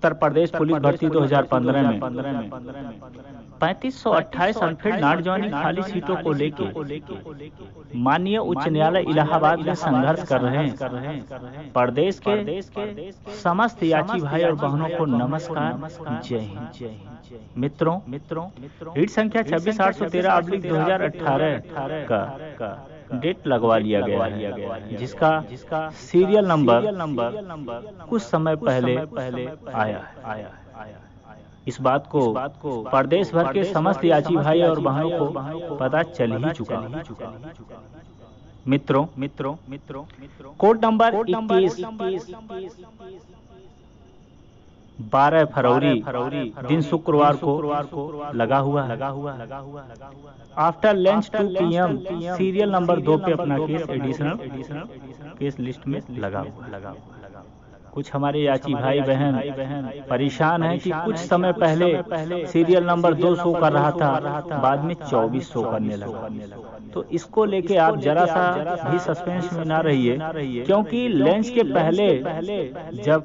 Uttar Pradesh police भर्ती 2015 में 3528 Anfield not joining खाली सीटों को लेके माननीय उच्च न्यायालय इलाहाबाद में संघर्ष कर रहे हैं। प्रदेश के समस्त याची भाई और बहनों को नमस्कार, जय हिंद। मित्रों, रीट संख्या 26/813/2018 का डेट लगवा लिया गया है, जिसका सीरियल नंबर कुछ समय पहले आया है। इस बात को प्रदेश भर के समस्त याची भाई और बहनों को पता चल ही चुका है। मित्रों, कोड नंबर 21 12 फरवरी दिन शुक्रवार को लगा हुआ है। After lunch 2 PM serial number 2 पे अपना केस एडिशनल केस लिस्ट में लगा हुआ। कुछ हमारे याची भाई बहन परेशान हैं कि कुछ समय पहले सीरियल नंबर 2 शो कर रहा था, बाद में 24 शो करने लगा। तो इसको लेके आप जरा सा भी सस्पेंस में ना रहिए, क्योंकि लंच के पहले जब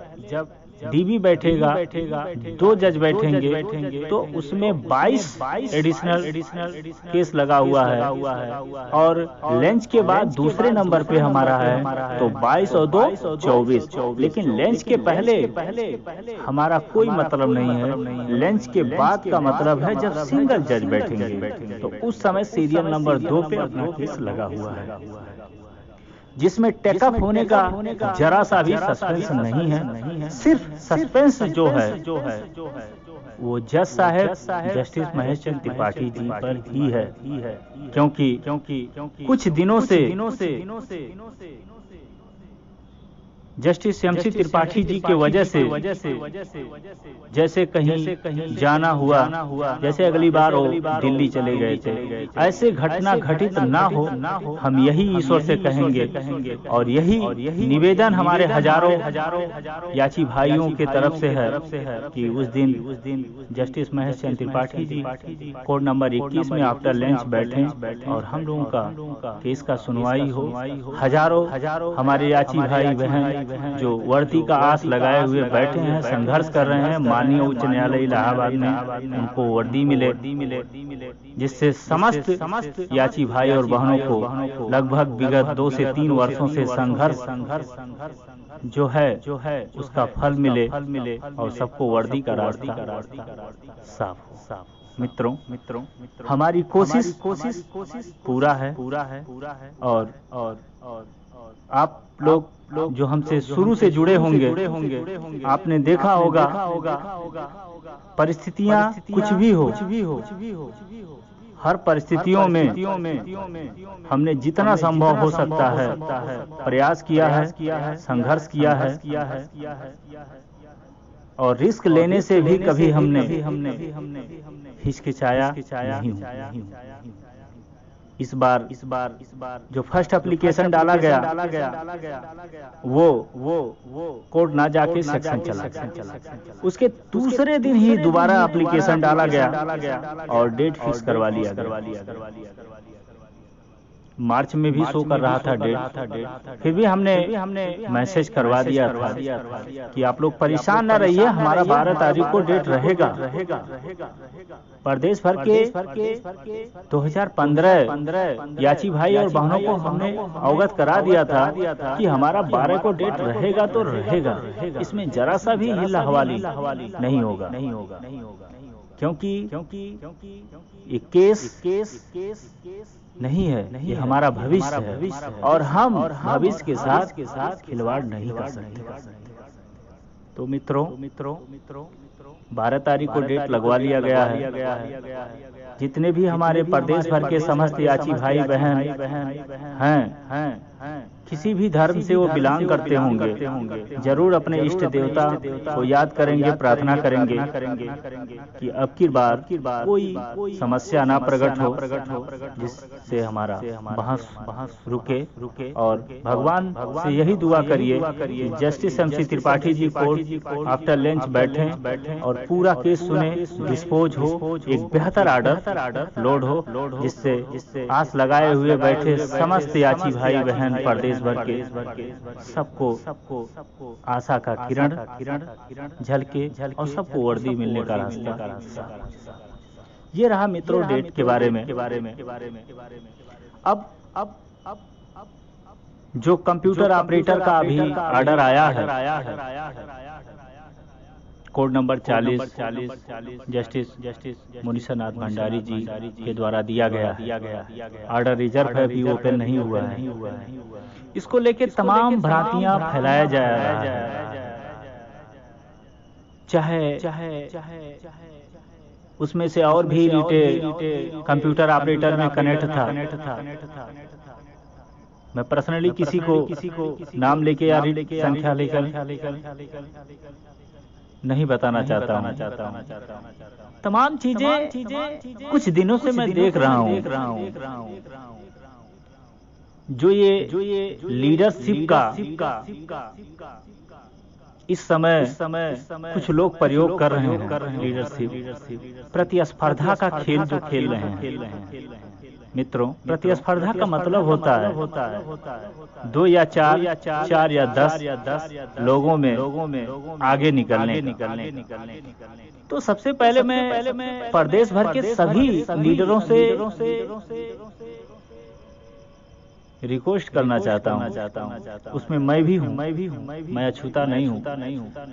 डीबी बैठेगा, 2 जज बैठेंगे, तो उसमें 22 एडिशनल केस लगा हुआ है, और लंच के बाद दूसरे नंबर पे हमारा है, तो 22 और 2 24। लेकिन लंच के पहले हमारा कोई मतलब नहीं है। लंच के बाद का मतलब है जब सिंगल जज बैठेंगे, तो उस समय सीरियल नंबर 2 पे अपना केस लगा हुआ है, जिसमें टेकअप होने का जरा सा भी सस्पेंस नहीं है। सिर्फ सस्पेंस जो है वो जज साहब जस्टिस महेश चंद्र त्रिपाठी जी पर ही है, क्योंकि कुछ दिनों से जस्टिस MC त्रिपाठी जी के वजह से जैसे कहीं जाना हुआ, जैसे अगली बार वो दिल्ली चले गए थे, ऐसे घटना घटित ना हो, हम यही ईश्वर से कहेंगे, और यही निवेदन हमारे हजारों याची भाइयों के तरफ से है कि उस दिन justice Mahesh Chandra Tripathi ji code number 21 में आफ्टर लंच बैठे और हम लोगों का केस का सुनवाई हो। हजारों हमारे याची भाई बहन जो वर्दी का आस लगाए हुए बैठे हैं, संघर्ष कर रहे हैं, माननीय उच्च न्यायालय इलाहाबाद में उनको वर्दी मिले, जिससे समस्त याची भाई और बहनों को लगभग विगत 2 से 3 वर्षों से संघर्ष जो है उसका फल मिले और सबको वर्दी का रास्ता साफ हो। मित्रों, हमारी कोशिश पूरा है, और आप लोग जो हमसे शुरू से जुड़े होंगे, आपने देखा होगा परिस्थितियां कुछ भी हो, हर परिस्थितियों में हमने जितना संभव हो सकता है प्रयास किया है, संघर्ष किया है, और रिस्क लेने से भी कभी हमने हिचकिचाया नहीं। इस बार जो फर्स्ट एप्लीकेशन डाला गया वो कोर्ट ना जाके सेक्शन चला। उसके दूसरे दिन ही दोबारा एप्लीकेशन डाला गया और डेट फिक्स करवा लिया गया। मार्च में भी शो कर रहा था डेट, फिर भी हमने मैसेज करवा दिया था कि आप लोग परेशान ना रहिए, हमारा 12 तारीख को डेट रहेगा। प्रदेश भर के 2015 याची भाई और बहनों को हमने अवगत करा दिया था कि हमारा 12 को डेट रहेगा तो रहेगा, इसमें जरा सा भी हिला हवाली नहीं होगा, क्योंकि ये केस नहीं है, ये हमारा भविष्य है, और हम भविष्य के साथ खिलवाड़ नहीं कर सकते। तो मित्रों 12 तारीख को डेट लगवा लिया गया है। जितने भी हमारे प्रदेश भर के समस्त याची भाई बहन हैं, किसी भी धर्म से वो बिलोंग करते होंगे, जरूर अपने इष्ट देवता को याद करेंगे, प्रार्थना करेंगे कि अब की बार कोई समस्या ना प्रकट हो, जिससे हमारा बहस रुके, और भगवान से यही दुआ करिए कि justice MC Tripathi ji court after lunch बैठें और पूरा केस सुने, डिस्पोज हो, एक बेहतर आर्डर लोड हो, जिससे आस लगाए हुए बैठे समस्त याची भाई बहन प्रदेश प्रदेश भर के सबको आशा का किरण झलके और सबको वर्दी मिलने का रास्ता। ये रहा मित्रों डेट के बारे में। अब जो कंप्यूटर ऑपरेटर का अभी ऑर्डर आया है, कोड नंबर 40 जस्टिस मुनीषानाथ भंडारी जी के द्वारा दिया गया ऑर्डर रिजर्व है, भी ओपन नहीं हुआ है। इसको लेकर तमाम भ्रांतियां फैलाया जा रहा है। चाहे उसमें से और भी कंप्यूटर ऑपरेटर में कनेक्ट था। मैं पर्सनली किसी को नाम लेके या संख्या लेकर नहीं बताना चाहता हूँ। तमाम चीजें कुछ दिनों से मैं देख रहा हूँ। जो ये लीडरशिप का इस समय कुछ लोग प्रयोग कर रहे हैं। लीडरशिप प्रतिस्पर्धा का खेल जो खेल रहे हैं मित्रों, प्रतिस्पर्धा का मतलब होता है 2 या 4 या 10 लोगों में आगे निकलने। तो सबसे पहले मैं प्रदेश भर के सभी लीडरों से रिक्वेस्ट करना चाहता हूँ, उसमें मैं भी हूँ, मैं अछूता नहीं हूँ,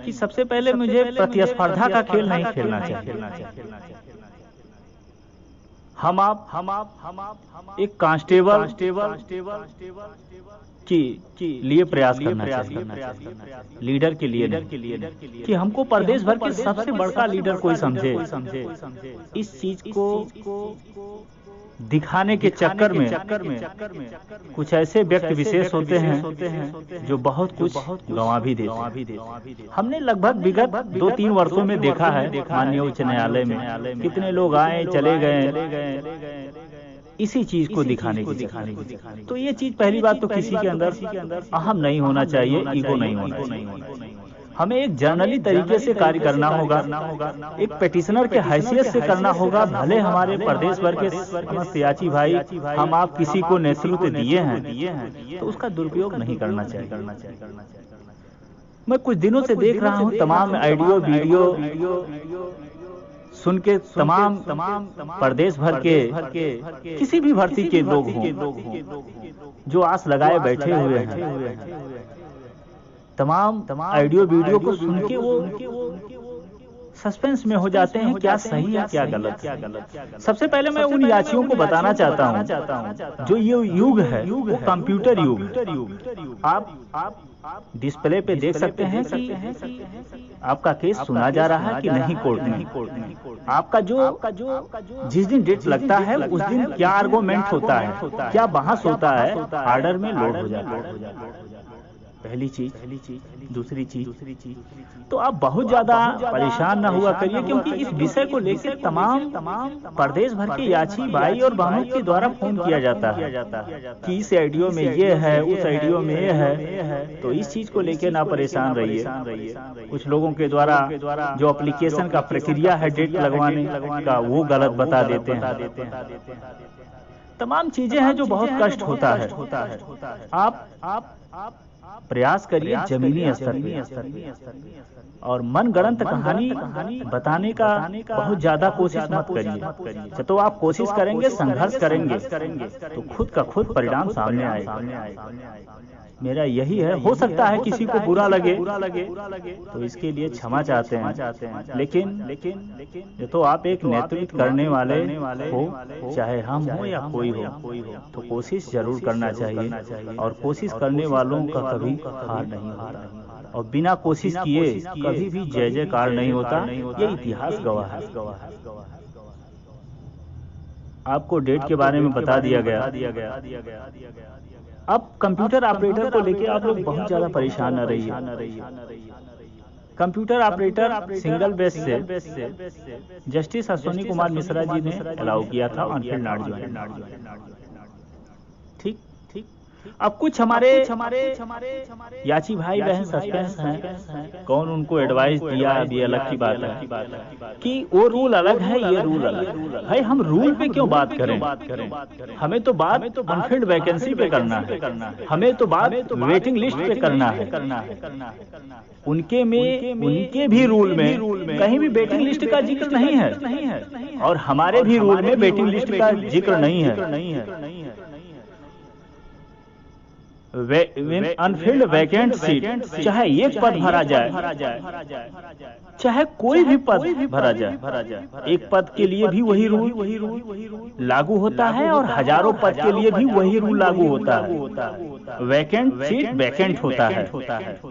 कि सबसे पहले मुझे प्रतिस्पर्धा का खेल नहीं खेलना चाहिए। हम आप एक कांस्टेबल की लिए प्रयास करना चाहिए, लीडर के लिए नहीं, कि हमको प्रदेश भर के सबसे बड़का लीडर कोई समझे। इस चीज को दिखाने के चक्कर में कुछ ऐसे व्यक्ति विशेष होते हैं जो बहुत कुछ गंवा भी देते हैं। हमने लगभग विगत 2-3 वर्षों में देखा है माननीय उच्च न्यायालय में कितने लोग आए चले गए इसी चीज को दिखाने की। तो ये चीज पहली बात तो किसी के अंदर अहम नहीं होना चाहिए, ईगो नहीं होना चाहिए। हमें एक जर्नली तरीके से कार्य करना होगा, एक पेटिशनर के हैसियत से करना होगा। भले हमारे प्रदेश भर के सियाची भाई हम आप किसी को नेतृत्व दिए हैं तो उसका दुरुपयोग नहीं करना चाहिए। मैं कुछ दिनों से देख रहा हूँ तमाम ऑडियो वीडियो सुन के तमाम प्रदेश भर के किसी भी भर्ती के लोग हों जो आस लगाए बैठे हुए हैं, तमाम ऑडियो वीडियो को सुन के वो सस्पेंस में हो जाते हैं, क्या सही है क्या गलत। सबसे पहले मैं उन याचियों को बताना चाहता हूं जो ये युग है वो कंप्यूटर युग। आप डिस्प्ले पे देख सकते हैं कि आपका केस सुना जा रहा है कि नहीं कोर्ट में। आपका जो जिस दिन डेट लगता है उस दिन क्या आर्गुमेंट होता है, क्या बहस होता है, ऑर्डर में लोड हो जाता है। पहली चीज। दूसरी चीज तो आप बहुत ज्यादा परेशान ना हुआ करिए, क्योंकि इस विषय को लेकर तमाम प्रदेश भर के याची भाई और बहनों के द्वारा फोन किया जाता है कि इस ऑडियो में ये है, उस ऑडियो में ये है। तो इस चीज को लेकर ना परेशान रहिए। कुछ लोगों के द्वारा जो एप्लीकेशन का प्रक्रिया है डेट लगवाने का वो गलत बता देते हैं। तमाम चीजें हैं जो बहुत कष्ट होता है। आप प्रयास करिए जमीनी स्तर पे और मनगढ़ंत कहानी बताने का बहुत ज्यादा कोशिश मत करिए। तो आप कोशिश करेंगे, संघर्ष करेंगे तो खुद का खुद परिणाम सामने आएगा। मेरा यही है। हो सकता है किसी को बुरा लगे तो इसके लिए क्षमा चाहते हैं, लेकिन तो आप एक नेतृत्व करने वाले हो, चाहे हम हो या कोई हो, तो कोशिश जरूर करना चाहिए। और कोशिश करने वालों का कभी हार नहीं होता, और बिना कोशिश किए कभी भी जय जयकार नहीं होता। ये इतिहास गवाह है। आपको डेट के बारे में बता दिया गया। अब कंप्यूटर ऑपरेटर को लेकर आप लोग बहुत ज्यादा परेशान न रहिए। कंप्यूटर ऑपरेटर सिंगल बेस से जस्टिस अश्विनी कुमार मिश्रा जी ने अलाउ किया था ऑन फील्ड नॉट ज्वाइन। ठीक। अब कुछ हमारे याची भाई बहन सस्पेंस हैं, कौन उनको एडवाइस दिया अभी अलग की बात है कि वो रूल अलग है, ये रूल अलग है। भाई हम रूल पे क्यों बात करें? हमें तो बात अनफिल्ड वैकेंसी पे करना है, हमें तो बात वेटिंग लिस्ट पे करना है। उनके भी रूल में कहीं भी वेटिंग लिस्ट का जिक्र नहीं है और हमारे भी रूल में वेटिंग लिस्ट का जिक्र नहीं है। अनफिल्ड वैकेंट सीट, चाहे एक पद भरा जाए, चाहे कोई भी पद भरा जाए, एक पद के लिए भी वही रूल लागू होता है और हजारों पद के लिए भी वही रूल लागू होता है। वैकेंट सीट वैकेंट होता है,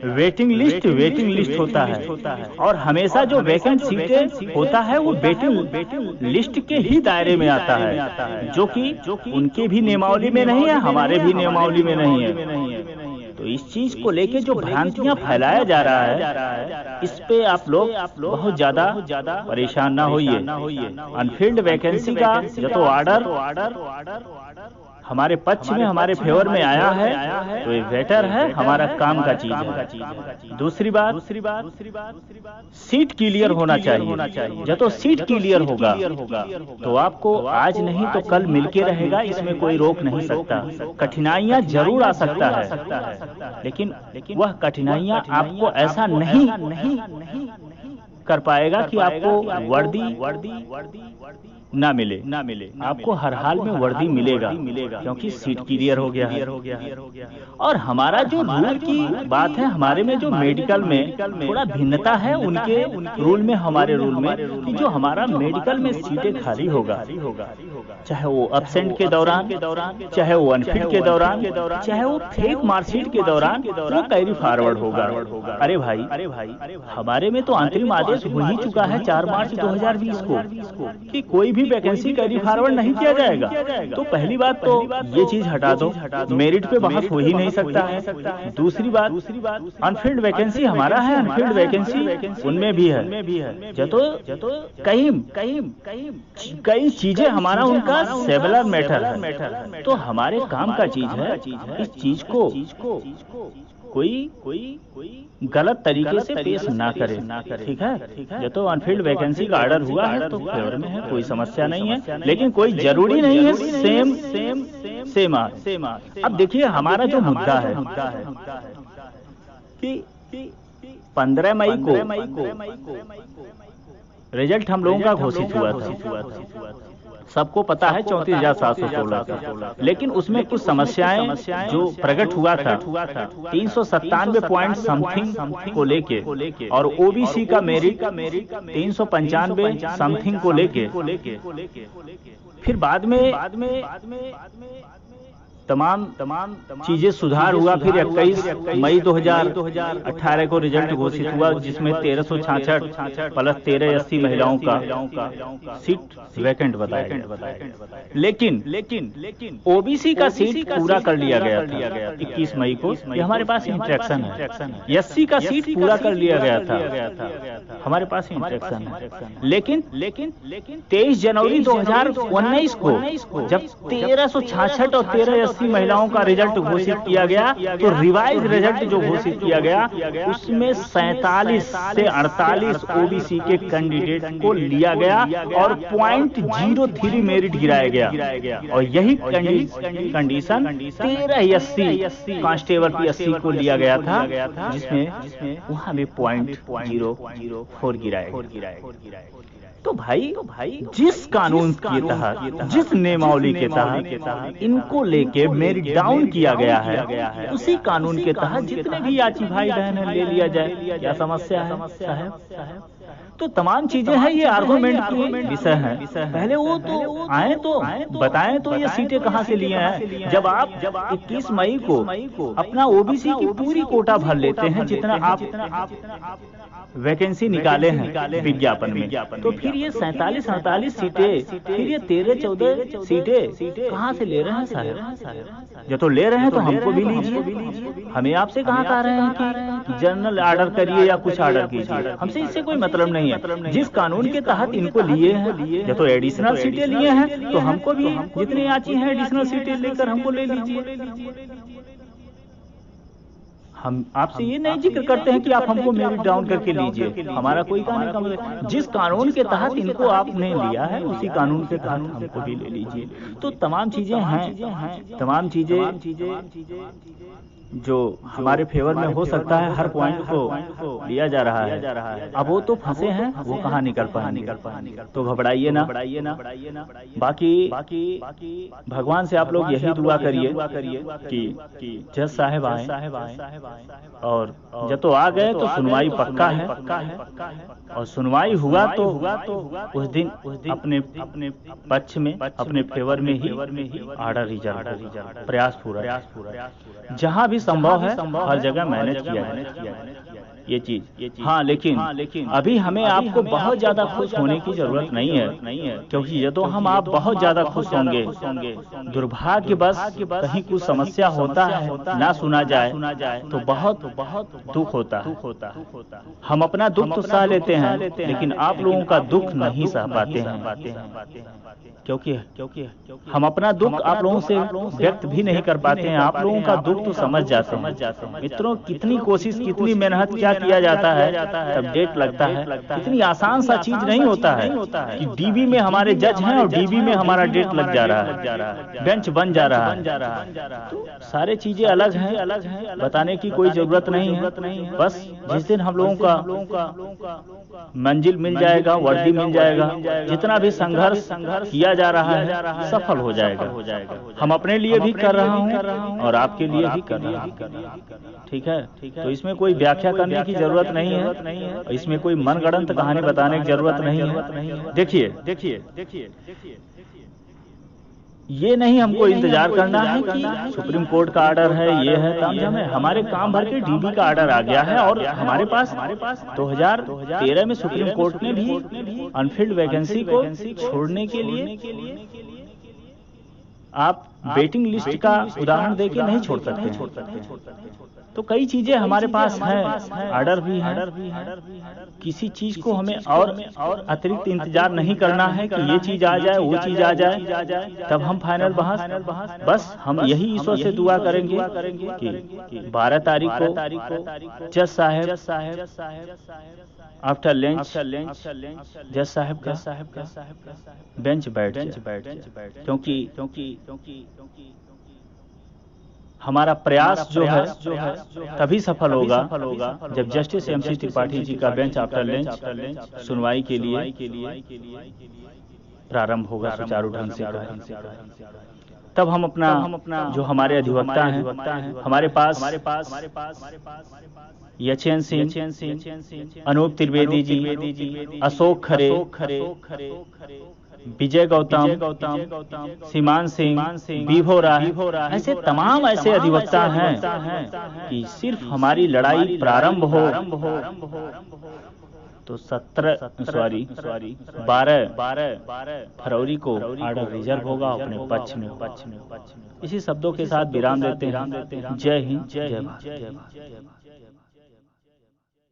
वेटिंग लिस्ट होता है और हमेशा जो वैकेंट सीटें होता है वो वेटिंग लिस्ट के ही दायरे में आता है, जो कि उनके भी नियमावली में नहीं है, हमारे भी नियमावली में नहीं है। तो इस चीज को लेके जो भ्रांतियां फैलाया जा रहा है, इस पे आप लोग बहुत ज्यादा परेशान ना होइए। अनफिल्ड वैकेंसी का जो तो ऑर्डर हमारे पक्ष में, हमारे फेवर में आया है तो ये बेटर है, हमारा काम का चीज है। दूसरी बात सीट क्लियर होना चाहिए। जब तो सीट क्लियर होगा तो आपको आज नहीं तो कल मिलके रहेगा, इसमें कोई रोक नहीं सकता। कठिनाइयां जरूर आ सकता है, लेकिन वह कठिनाइयां आपको ऐसा नहीं कर पाएगा कि आपको वर्दी ना मिले। आपको हर हाल में वर्दी मिलेगा क्योंकि सीट क्लियर हो गया है। और हमारा जो रूल की बात है, हमारे में जो मेडिकल में थोड़ा भिन्नता है उनके रूल में हमारे रूल में, कि जो हमारा मेडिकल में सीटें खाली होगा, चाहे वो एब्सेंट के दौरान, चाहे वो अनफिट के दौरान, चाहे वो फेक मार्कशीट के दौरान, वो कैरी फॉरवर्ड होगा। अरे भाई हमारे में तो अंतरिम आदेश हो ही चुका है 4 मार्च 2020 को कि कोई भी वैकेंसी कैरी फॉरवर्ड नहीं किया जाएगा। तो पहली बात तो ये चीज हटा दो, मेरिट पे बहस हो ही नहीं सकता है। दूसरी बात अनफिल्ड वैकेंसी हमारा है, अनफिल्ड वैकेंसी उनमें भी है। जो तो कई चीजें हमारा उनका सेवलर मैटर है। तो हमारे काम का चीज है इस चीज को कोई गलत तरीके से पेश ना करे, ठीक है। जो तो अनफिल्ड वैकेंसी का ऑर्डर हुआ है तो फेवर में है, कोई समस्या नहीं है, लेकिन कोई जरूरी नहीं है सेम। अब देखिए हमारा जो मुद्दा है कि 15 मई को रिजल्ट हम लोगों का घोषित हुआ था, सबको पता है 34,716 का, लेकिन उसमें कुछ समस्याएं जो प्रकट हुआ था 397 पॉइंट समथिंग को लेके, और ओबीसी का मेरिट 395 समथिंग को लेके। फिर बाद में तमाम चीजें सुधार हुआ। फिर 21 मई 2018 को रिजल्ट घोषित हुआ, जिसमें 1366 प्लस 1380 महिलाओं का सीट वैकेंट बताया गया। लेकिन ओबीसी का सीट पूरा कर लिया गया था 21 मई को। ये हमारे पास इंस्ट्रक्शन है। एससी का सीट पूरा कर लिया गया था, हमारे पास इंस्ट्रक्शन है। लेकिन 23 जनवरी 2019 को जब 1366 और 1380 महिलाओं का रिजल्ट घोषित किया गया, तो रिवाइज रिजल्ट जो घोषित किया गया उसमें 47 से 48 ओबीसी के कैंडिडेट को लिया गया और 0.03 मेरिट गिराया गया। और यही कंडीशन 1380 कांस्टेबल पीएससी को लिया गया था, जिसमें वहां भी 0.04 गिराया। तो भाई जिस कानून के तहत, जिस नियमावली के तहत इनको लेके मेरिट डाउन किया गया है, उसी कानून के तहत जितने भी याची भाई बहन है ले लिया जाए। क्या समस्या है साहब? तो तमाम चीजें हैं, ये आर्गुमेंट की विषय है। पहले वो तो आए तो बताएं तो ये सीटें कहाँ से लिए हैं। जब आप 21 मई को अपना ओबीसी की पूरी कोटा भर लेते हैं, जितना आप वैकेंसी निकाले हैं विज्ञापन में, तो फिर ये 47-48 सीटें, फिर ये 13-14 सीटें कहाँ से ले रहे हैं साहब? जो तो ले रहे हैं तो हमको भी लीजिए। हमें आपसे कहाँ कह रहे हैं कि जनरल ऑर्डर करिए या कुछ ऑर्डर कीजिए, हमसे इससे कोई मतलब नहीं है। जिस कानून के तहत इनको लिए हैं, जो तो एडिशनल सीटें लिए हैं, तो हमको भी जितनी याची हैं एडिशनल सीटें लेकर हमको ले लीजिए। हम आपसे ये नहीं जिक्र करते हैं कि आप हमको मेरिट डाउन करके लीजिए, हमारा कोई कहने का मतलब, जिस कानून के तहत इनको आपने लिया है उसी कानून के तहत हमको भी ले लीजिए। तो तमाम चीजें हैं, तमाम चीजें जो हमारे फेवर में हो सकता है, हर पॉइंट को लिया जा रहा है। अब वो तो फंसे हैं, वो कहाँ निकल पाएंगे, तो घबराइए ना। बाकी भगवान से आप लोग यही दुआ करिए कि जज साहब आए, और जब तो आ गए तो सुनवाई पक्का है, और सुनवाई हुआ तो उस दिन अपने पक्ष में, अपने फेवर में ही ऑर्डर रिजर्व, प्रयास पूरा, जहां भी संभव है हर जगह मैनेज किया है ये चीज। हाँ, लेकिन अभी हमें आपको बहुत ज्यादा खुश होने की जरूरत नहीं है, क्योंकि यदि हम आप बहुत ज्यादा खुश होंगे, दुर्भाग्यवश कहीं कुछ समस्या होता है, ना सुना जाए तो बहुत दुख होता है। हम अपना दुख तो सह लेते हैं, लेकिन आप लोगों का दुख नहीं सह पाते हैं, क्योंकि हम अपना दुख आप लोगों से व्यक्त भी नहीं कर पाते हैं। आप लोगों का दुख तो समझ जाते हैं। मित्रों, कितनी कोशिश, कितनी मेहनत, क्या किया जाता है, तब डेट लगता है। इतनी आसान सा चीज नहीं होता है कि डीबी में हमारे जज हैं और डीबी में हमारा डेट लग जा रहा है, बेंच बन जा रहा है। तो सारे चीजें अलग हैं, बताने की कोई जरूरत नहीं है। बस जिस दिन हम लोगों का मंजिल मिल जाएगा, वर्दी मिल जाएगा, जितना भी संघर्ष किया जा रहा है सफल हो जाएगा। हम अपने लिए भी कर रहा हूँ और आपके लिए भी कर रहा हूँ, ठीक है। तो इसमें कोई व्याख्या करने की जरूरत नहीं है, इसमें कोई मनगढ़ंत कहानी बताने की जरूरत नहीं है। देखिए, ये नहीं हमको इंतजार करना है कि सुप्रीम कोर्ट का ऑर्डर है, ये है, तब हमारे काम भर के डीबी का ऑर्डर आ गया है, और हमारे पास 2013 में सुप्रीम कोर्ट ने भी अनफिल्ड वैकेंसी को छोड़ने के लिए आप वेटिंग लिस्ट का उदाहरण देके नहीं छोड़ सकते। तो कई चीजें हमारे पास हैं, ऑर्डर भी है। किसी चीज को हमें और अतिरिक्त इंतजार नहीं करना है कि ये चीज आ जाए, वो चीज आ जाए, तब हम फाइनल बहस। बस हम यही ईश्वर से दुआ करेंगे कि 12 तारीख को जज साहब आफ्टर लंच जज साहब का बेंच बैठ, क्योंकि हमारा प्रयास जो है तभी सफल होगा जब जस्टिस MC त्रिपाठी जी का बेंच आफ्टर लंच सुनवाई के लिए प्रारंभ होगा सुचारू ढंग से। तब हम अपना जो हमारे अधिवक्ता हैं, हमारे पास यचन सिंह, अनूप त्रिवेदी जी, अशोक खरे, विजय गौतम, सीमान सिंह, विभो राय, ऐसे तमाम ऐसे अधिवक्ता हैं कि सिर्फ हमारी लड़ाई प्रारंभ हो तो 12 फरवरी को ऑर्डर रिजर्व होगा अपने पक्ष में। इसी शब्दों के साथ विराम देते हैं। जय हिंद, जय भारत।